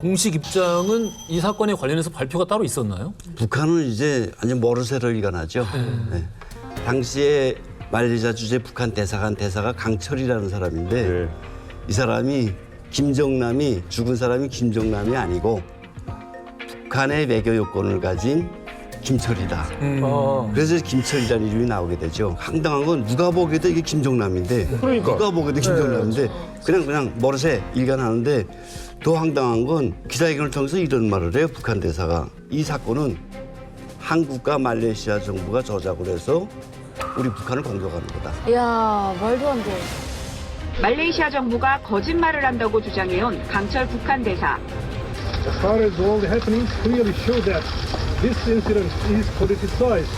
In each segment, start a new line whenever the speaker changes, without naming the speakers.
공식 입장은 이 사건에 관련해서 발표가 따로 있었나요?
북한은 이제 완전 머리세를 일관하죠. 네. 당시에 말레이시아 주재 북한 대사가 강철이라는 사람인데 이 사람이 김정남이 죽은 사람이 김정남이 아니고 북한의 외교 요건을 가진 김철이다. 그래서 김철이라는 이름이 나오게 되죠. 황당한 건 누가 보기에도 이게 김정남인데 누가 보기에도 김정남인데 그냥 머리세 일관하는데 더 황당한 건 기자회견을 통해서 이런 말을 해요. 북한 대사가 이 사건은 한국과 말레이시아 정부가 저작을 해서 우리 북한을 공격하는 거다.
이야, 말도 안 돼.
말레이시아 정부가 거짓말을 한다고 주장해온 강철 북한 대사.
As far as all the happenings clearly show that this incident is politicized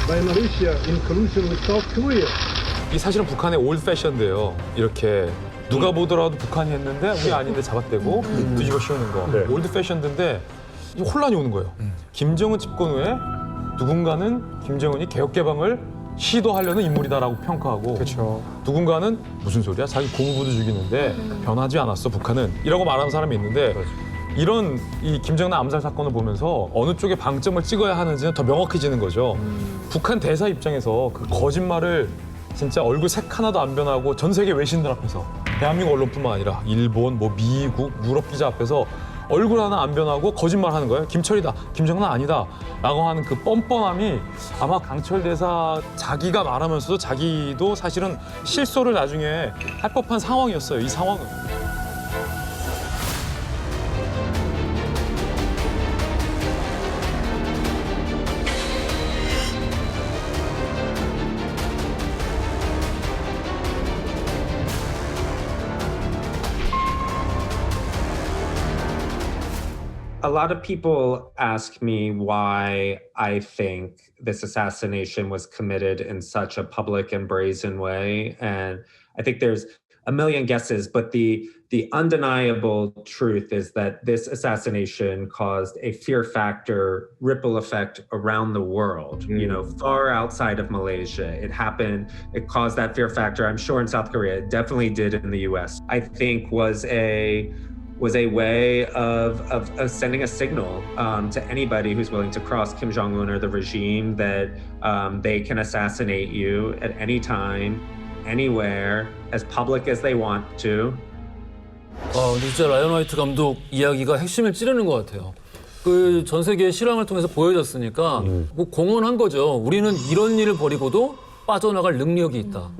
by Malaysia in collusion with South Korea.
이 사실은 북한의 올드 패션인데요. 이렇게 누가 보더라도 북한이 했는데 우리 아닌데 잡아떼고 뒤집어 씌우는 거. 올드 패션인데 혼란이 오는 거예요. 김정은 집권 후에 누군가는 김정은이 개혁개방을 시도하려는 인물이다라고 평가하고 누군가는 무슨 소리야? 자기 고모부도 죽이는데 변하지 않았어 북한은 이라고 말하는 사람이 있는데 이런 이 김정남 암살 사건을 보면서 어느 쪽에 방점을 찍어야 하는지는 더 명확해지는 거죠. 북한 대사 입장에서 그 거짓말을 진짜 얼굴 색 하나도 안 변하고 전 세계 외신들 앞에서 대한민국 언론뿐만 아니라 일본, 미국, 유럽 기자 앞에서 얼굴 하나 안 변하고 거짓말하는 거예요. 김철이다, 김정남 아니다 라고 하는 그 뻔뻔함이 아마 강철 대사 자기가 말하면서도 자기도 사실은 실소를 나중에 할 법한 상황이었어요. 이 상황은.
A lot of people ask me why I think this assassination was committed in such a public and brazen way. And I think there's a million guesses, but the undeniable truth is that this assassination caused a fear factor ripple effect around the world, you know, far outside of Malaysia. It happened, it caused that fear factor, I'm sure in South Korea, it definitely did in the US. I think was a way of sending a signal to anybody who's willing to cross Kim Jong-un or the regime that they can assassinate you at any time, anywhere, as public as they want to.
근데 진짜 라이언 화이트 감독 이야기가 핵심을 찌르는 것 같아요. 그 전 세계 실황을 통해서 보여졌으니까 뭐 공언한 거죠. 우리는 이런 일을 벌이고도 빠져나갈 능력이 있다.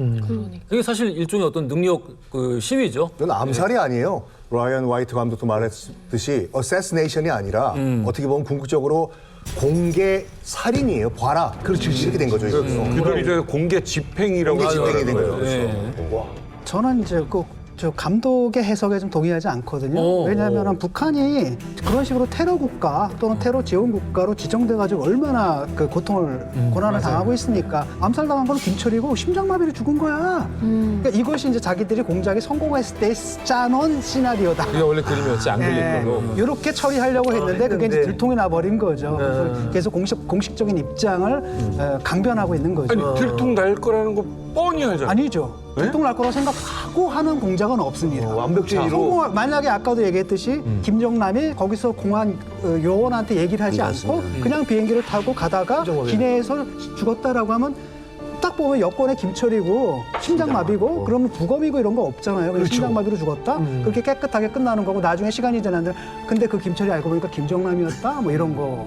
그게 사실 일종의 어떤 능력 그 시위죠.
이건 암살이 아니에요. 라이언 화이트 감독도 말했듯이 어세시네이션이 아니라 어떻게 보면 궁극적으로 공개 살인이에요. 봐라. 그렇지 이렇게 된 거죠.
그들이 이제 공개 집행이라고
공개 집행이 된 거예요.
네.
저는 이제 저 감독의 해석에 좀 동의하지 않거든요. 왜냐하면 북한이 그런 식으로 테러 국가 또는 테러 지원 국가로 지정돼가지고 얼마나 그 고통을 고난을 당하고 있으니까 암살당한 건 김철이고 심장마비로 죽은 거야. 그러니까 이것이 이제 자기들이 공작에 성공했을 때 짜놓은 시나리오다.
그게 원래 그림이었지 안 그린 걸로.
이렇게 처리하려고 했는데 그게 이제 들통이 나버린 거죠. 그래서 계속 공식적인 입장을 강변하고 있는 거죠.
아니 들통 날 거라는 거 뻔히 알잖아요.
아니죠. 들통 날 거라고 생각하고 하는 공작은 없습니다.
완벽주의로.
만약에 아까도 얘기했듯이 김정남이 거기서 공안 요원한테 얘기를 하지 않고 그냥 비행기를 타고 가다가 기내에서 죽었다라고 하면 딱 보면 여권에 김철이고 심장마비고 그러면 부검이고 이런 거 없잖아요. 그래서 심장마비로 죽었다? 그렇게 깨끗하게 끝나는 거고 나중에 시간이 지났는데 근데 그 김철이 알고 보니까 김정남이었다? 뭐 이런 거.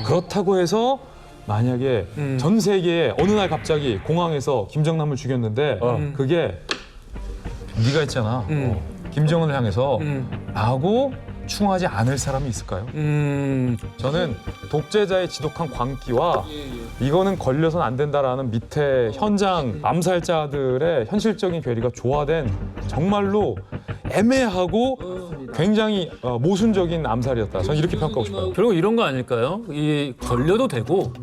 그렇다고 해서 만약에 전 세계에 어느 날 갑자기 공항에서 김정남을 죽였는데 그게 네가 했잖아. 김정은을 향해서 라고 충하지 않을 사람이 있을까요? 저는 독재자의 지독한 광기와 이거는 걸려서는 안 된다라는 밑에 현장 암살자들의 현실적인 괴리가 조화된 정말로 애매하고 굉장히 모순적인 암살이었다. 저는 이렇게 평가하고 싶어요.
결국 이런 거 아닐까요? 이 걸려도 되고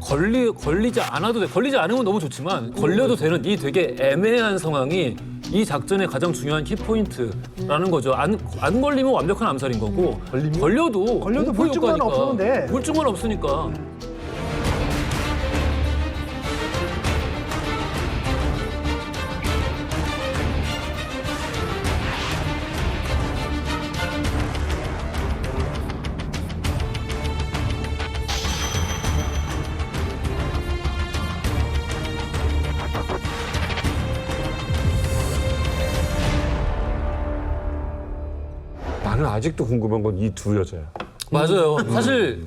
걸리지 않아도 돼. 걸리지 않으면 너무 좋지만 걸려도 되는 이 되게 애매한 상황이 이 작전의 가장 중요한 키포인트라는 거죠. 안 걸리면 완벽한 암살인 거고 걸려도
불증만 없으면 돼.
불증만 없으니까.
아직도 궁금한 건 이 두 여자야.
맞아요. 사실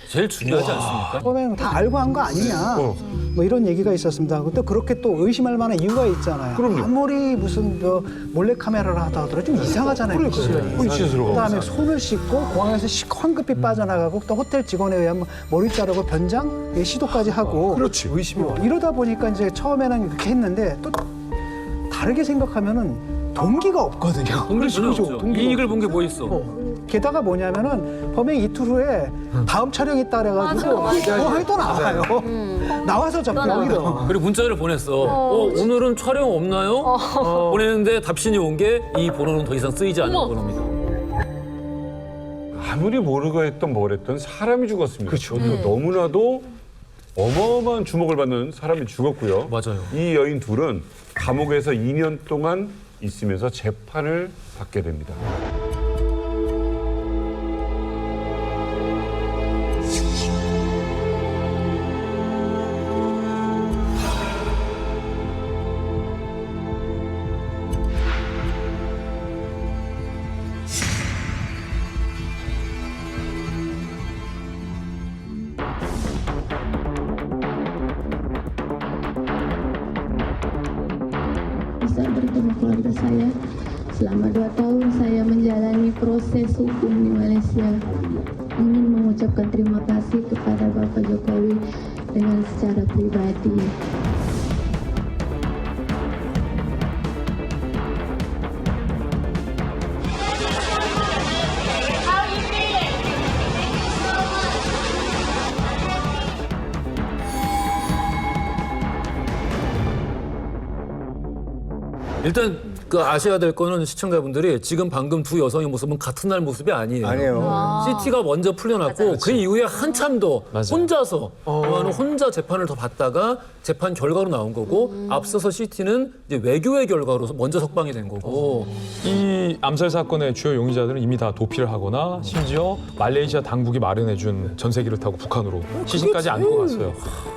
제일 중요하지 않습니까?
처음에는 다 알고 한 거 아니냐 뭐 이런 얘기가 있었습니다. 또 그렇게 또 의심할 만한 이유가 있잖아요. 아무리 무슨 몰래카메라를 하다 하더라도 좀 이상하잖아요. 그다음에 손을 씻고 공항에서 황급히 빠져나가고 또 호텔 직원에 의하면 머리 자르고 변장 시도까지 하고
그렇지.
이러다 보니까 이제 처음에는 그렇게 했는데 또 다르게 생각하면은 동기가 없거든요.
동기 전혀 없죠. 이익을 본 게 뭐 있어?
게다가 뭐냐면은 범행 이틀 후에 다음 촬영이 있다 그래가지고 공항에 또 나와요. 나와서 잡혀요.
그리고 문자를 보냈어. 오늘은 촬영 없나요? 보냈는데 답신이 온 게 이 번호는 더 이상 쓰이지 않는 번호입니다.
아무리 모르고 했던 뭘 했던 사람이 죽었습니다. 그렇죠. 너무나도 어마어마한 주목을 받는 사람이 죽었고요.
맞아요.
이 여인 둘은 감옥에서 2년 동안 있으면서 재판을 받게 됩니다.
Bisa bertemu keluarga saya. Selama 2 tahun saya menjalani proses hukum di Malaysia. Ingin mengucapkan terima kasih kepada Bapak Jokowi dengan secara pribadi.
일단 그 아셔야 될 거는 시청자분들이 지금 방금 두 여성의 모습은 같은 날 모습이 아니에요.
아니에요.
CT가 먼저 풀려났고 그 이후에 한참 더 혼자서 요한은 혼자 재판을 더 받다가 재판 결과로 나온 거고 앞서서 CT는 이제 외교의 결과로 먼저 석방이 된 거고
이 암살 사건의 주요 용의자들은 이미 다 도피를 하거나 심지어 말레이시아 당국이 마련해준 전세기를 타고 북한으로 시신까지 안고 갔어요.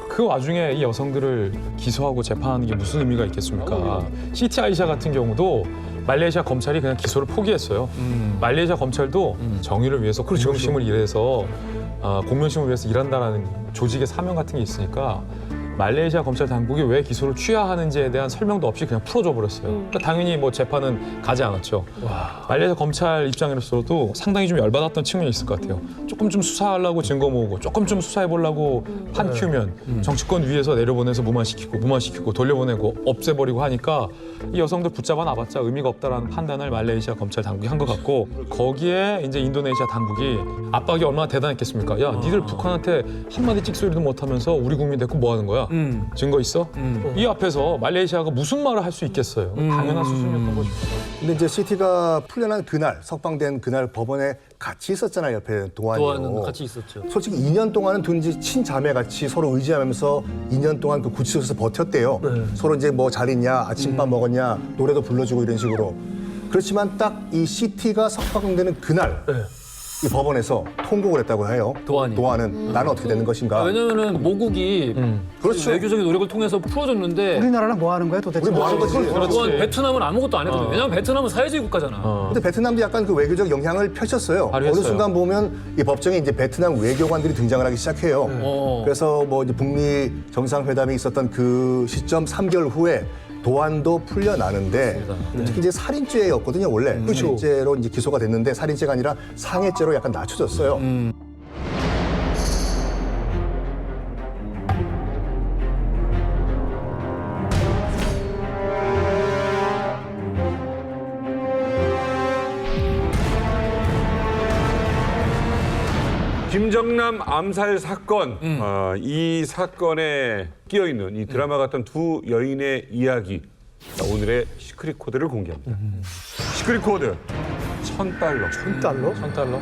그 와중에 이 여성들을 기소하고 재판하는 게 무슨 의미가 있겠습니까? 시티 아이샤 같은 경우도 말레이시아 검찰이 그냥 기소를 포기했어요. 말레이시아 검찰도 정의를 위해서 공명심을 일해서 공명심을 위해서 일한다라는 조직의 사명 같은 게 있으니까 말레이시아 검찰 당국이 왜 기소를 취하하는지에 대한 설명도 없이 그냥 풀어줘 버렸어요. 그러니까 당연히 뭐 재판은 가지 않았죠. 말레이시아 검찰 입장에서도 상당히 좀 열받았던 측면이 있을 것 같아요. 조금 좀 수사하려고 증거 모으고 조금 좀 수사해보려고 판 키우면 정치권 위에서 내려보내서 무마시키고 돌려보내고 없애버리고 하니까 이 여성들 붙잡아 놔봤자 의미가 없다라는 판단을 말레이시아 검찰 당국이 한 것 같고 거기에 이제 인도네시아 당국이 압박이 얼마나 대단했겠습니까? 야, 니들 북한한테 한마디 찍소리도 못하면서 우리 국민 데리고 뭐 하는 거야? 증거 있어? 이 앞에서 말레이시아가 무슨 말을 할 수 있겠어요? 당연한 수준이었던 거죠.
근데 이제 CT가 풀려난 그날, 석방된 그날 법원에 같이 있었잖아요. 옆에 도안이요.
도안은 같이 있었죠.
솔직히 2년 동안은 둘이 친자매 같이 서로 의지하면서 2년 동안 그 구치소에서 버텼대요. 서로 이제 뭐 잘 있냐, 아침밥 먹었냐, 노래도 불러주고 이런 식으로. 그렇지만 딱 이 CT가 석방되는 그날 이 법원에서 통곡을 했다고 해요. 도안은 나는 어떻게 되는 것인가.
왜냐면은 모국이
그렇죠.
외교적인 노력을 통해서 풀어줬는데
우리나라랑 뭐 하는 거야 도대체?
우리 뭐 하는 거지?
또한 베트남은 아무것도 안 했거든요. 왜냐면 베트남은 사회주의 국가잖아.
근데 베트남도 약간 그 외교적 영향을 펼쳤어요. 어느
발휘했어요.
순간 보면 이 법정에 이제 베트남 외교관들이 등장을 하기 시작해요. 그래서 뭐 이제 북미 정상회담이 있었던 그 시점 3개월 후에 도안도 풀려나는데 특히 이제 살인죄였거든요 원래. 살인죄로 이제 기소가 됐는데 살인죄가 아니라 상해죄로 약간 낮춰졌어요.
김정남 암살 사건, 이 사건에 끼어있는 이 드라마 같은 두 여인의 이야기. 자, 오늘의 시크릿 코드를 공개합니다. 시크릿 코드, $1,000.
$1,000?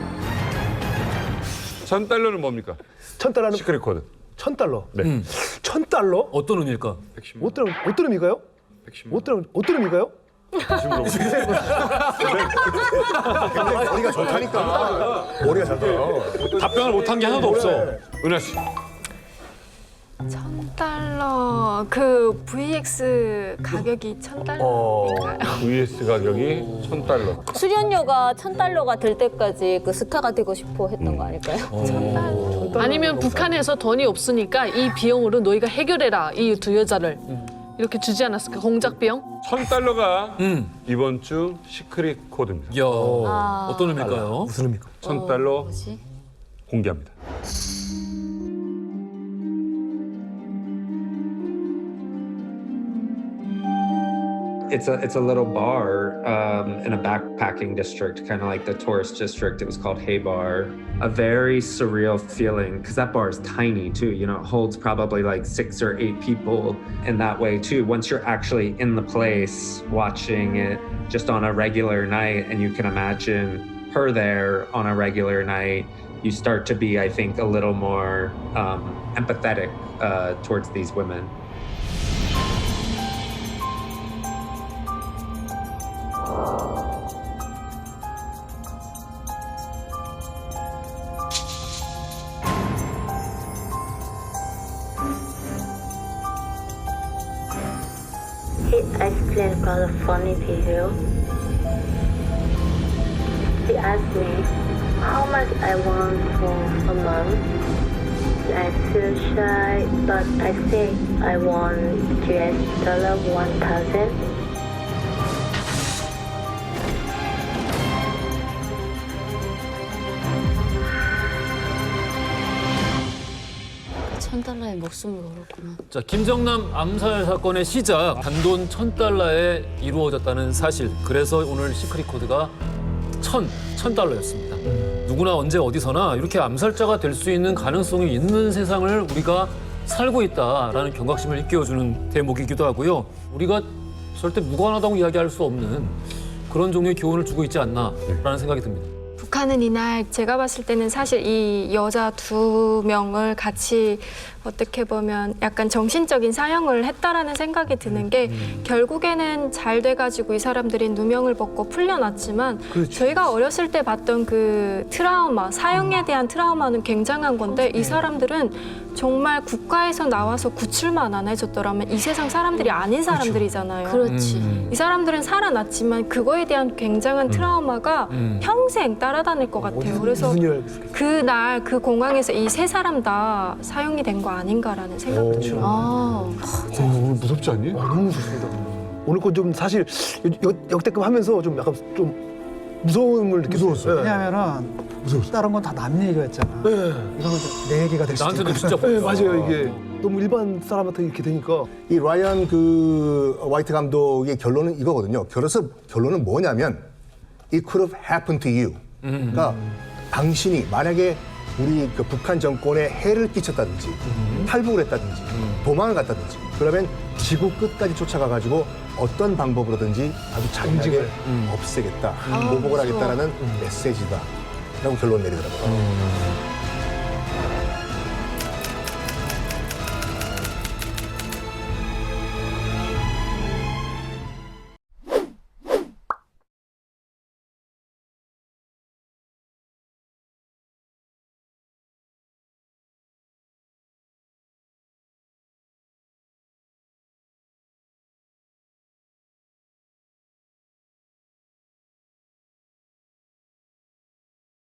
$1,000는 뭡니까?
$1,000는
시크릿 코드.
$1,000.
네.
$1,000?
어떤 의미일까?
어떤 의미가요? 어떤 의미가요?
머리가 좋다니까. 머리가 잘 돌아.
답변을 못한 게 하나도 없어.
은하 씨.
$1,000 $1,000 그 VX 가격이 $1,000인가요?
VS 가격이 $1,000.
수련료가 $1,000가 될 때까지 그 스타가 되고 싶어 했던 거 아닐까요?
아니면 북한에서 돈이 없으니까 이 비용으로 너희가 해결해라 이 두 여자를 이렇게 주지 않았을까? 공작 비용?
$1,000가 이번 주 시크릿 코드입니다.
이야, 어떤 의미일까요?
무슨 의미일까?
$1,000 공개합니다.
It's a little bar in a backpacking district, kind of like the tourist district. It was called Hay Bar. A very surreal feeling because that bar is tiny too. You know, it holds probably like 6 or 8 people in that way too. Once you're actually in the place watching it just on a regular night, and you can imagine her there on a regular night, you start to be, I think, a little more empathetic towards these women.
He explained California to you. He asked me how much I want for a month. I feel shy, but I think I want $1,000.
$1,000의 목숨을 걸었구나.
자, 김정남 암살 사건의 시작, 단돈 $1,000에 이루어졌다는 사실. 그래서 오늘 시크릿 코드가 $1,000였습니다. 누구나 언제 어디서나 이렇게 암살자가 될 수 있는 가능성이 있는 세상을 우리가 살고 있다라는 경각심을 일깨워주는 대목이기도 하고요. 우리가 절대 무관하다고 이야기할 수 없는 그런 종류의 교훈을 주고 있지 않나라는 생각이 듭니다.
북한은 이날 제가 봤을 때는 사실 이 여자 2명을 같이 어떻게 보면 약간 정신적인 사형을 했다라는 생각이 드는 게 결국에는 잘 돼가지고 이 사람들이 누명을 벗고 풀려났지만 저희가 어렸을 때 봤던 그 트라우마, 사형에 대한 트라우마는 굉장한 건데 이 사람들은 정말 국가에서 나와서 구출만 안 해줬더라면 이 세상 사람들이 아닌 사람들이잖아요.
그렇지.
이 사람들은 살아났지만 그거에 대한 굉장한 트라우마가 평생 따라다닐 것 같아요. 그래서 그날 그 공항에서 이 3사람 다 사형이 된 거 아닌가라는 생각도 들어요.
오늘 무섭지 않니?
너무 무섭습니다. 오늘 거 좀 사실 역대급 하면서 좀 약간 좀 무서움을 느꼈어요.
왜냐하면은 다른 건 다 남 얘기였잖아. 이거는 내 얘기가 될 수도 있고.
나한테도 진짜
네, 맞아요. 이게 너무 일반 사람한테 이렇게 되니까.
이 라이언 그 화이트 감독의 결론은 이거거든요. 그래서 결론은 뭐냐면 It could have happened to you. 그러니까 당신이 만약에 우리 그 북한 정권에 해를 끼쳤다든지 탈북을 했다든지 도망을 갔다든지 그러면 지구 끝까지 쫓아가가지고 어떤 방법으로든지 아주 잔인하게 없애겠다, 보복을 하겠다라는 메시지다 라고 결론 내리더라고요.